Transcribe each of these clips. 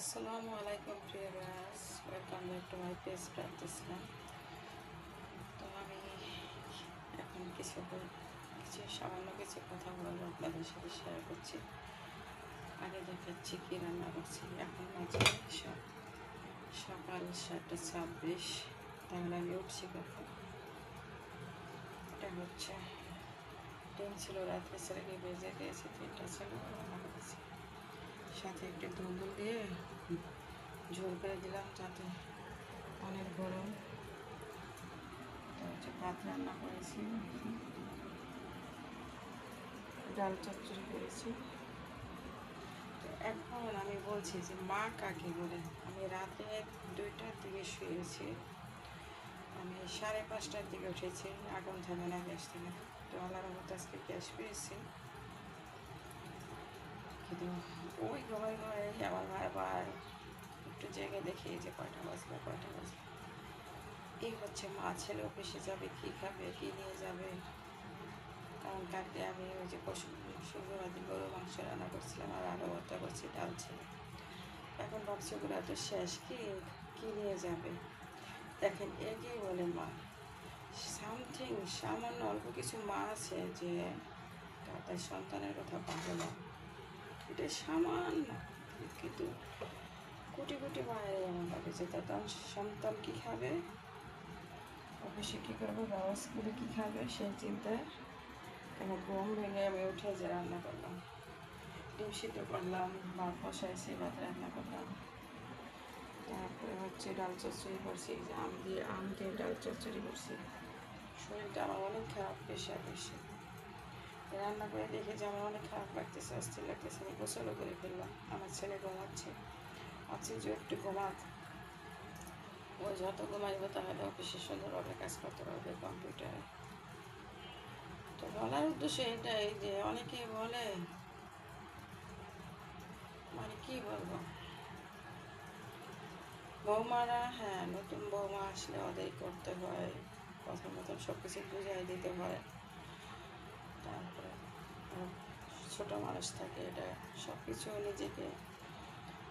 আসসালামু আলাইকুম প্রিয় viewers, welcome back to my page practice lab. তো আমি এখন কিছু সামান্য কিছু কথা বলবো, আপনাদের সাথে শেয়ার করছি। আগে দেখাচ্ছি কী রান্না করছি। এখন মাঝে সকাল 7:26, তাহলে আমি উঠছি কখন। এটা হচ্ছে ডিম ছিল, রাত্রে ছেলেকে ভেজে দিয়েছি, 3টা ছিল, রান্না করেছি। সাথে একটু দুপুর দিয়ে ঝোল করে দিলাম, যাতে অনেক গরম। হচ্ছে ভাত রান্না করেছি, ডাল চচ্চড়ি করেছি। তো এখন আমি বলছি যে মা কাকে বলে। আমি রাতে 2টার দিকে শুয়েছি, আমি 5:30টার দিকে উঠেছি। আগুন থাকে না, গ্যাস থাকে না, তো আল্লাহর মতো আজকে গ্যাস পেয়েছি। কিন্তু ওই ঘরে ঘরে আমার বারবার একটু জায়গায় দেখি যে কয়টা বাজলো। এই হচ্ছে মা। ছেলে অফিসে যাবে, কী খাবে, কী নিয়ে যাবে। কারণ কালকে আমি ওই যে শুক্রবার দিন গরু মাংস রান্না করছিলাম, আর আলু ভর্তা করছি, ডাল ছিল। এখন ভাবছি ওগুলো তো শেষ, কী নিয়ে যাবে। দেখেন, এগিয়ে বলে মা। সামান্য অল্প কিছু মা আছে যে তাদের সন্তানের কথা ভাবে না। এটা সামান্য, কিন্তু কোটি কোটি মায়ের এমন ভাবে যে তার সন্তান কী খাবে, অফিসে কী করবো, বাবা স্কুলে কী খাবে, সেই চিন্তায় কেন ঘুম ভেঙে আমি উঠে যে রান্না করলাম। ডিম সিদ্ধ করলাম, ভাত বসাইছি, ভাত রান্না করলাম। তারপরে হচ্ছে ডাল চচ্চড়ি করছি, যে আম দিয়ে ডাল চচ্চড়ি করছি। শরীরটা আমার অনেক খারাপ, প্রেশার বেশি। রান্না করে দেখে যে আমার অনেক খারাপ লাগতেছে, অস্থির লাগতেছে। আমি গোসলও করে ফেললাম। আমার ছেলে ঘুমাচ্ছে, আছে যে একটু ঘুমাক, ও যত ঘুমাইব তাহলে অফিসে সুন্দরভাবে কাজ করতে পারবে কম্পিউটারে। তো বলার উদ্দেশ্য এটাই যে অনেকে বলে, মানে কি বলবো, বৌমারা, হ্যাঁ, নতুন বৌমা আসলে ওদের করতে হয়, কথা মতন সব কিছু বুঝাই দিতে হয়। তারপরে ছোটো মানুষ থাকে, এটা সব কিছু নিজেকে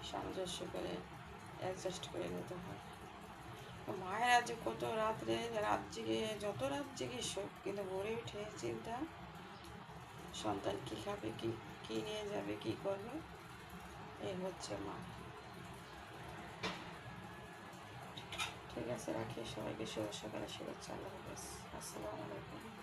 সামঞ্জস্য করে অ্যাডজাস্ট করে নিতে হয়। মায়েরা যে কত যত রাত জেগে শোক, কিন্তু ভরে উঠে চিন্তা সন্তান কী খাবে, কী নিয়ে যাবে, কী করবে। এই হচ্ছে মা। ঠিক আছে, রাখি। সবাইকে শুভ সকালে শুভেচ্ছা। আল্লাহ হাফেজ। আসসালামু আলাইকুম।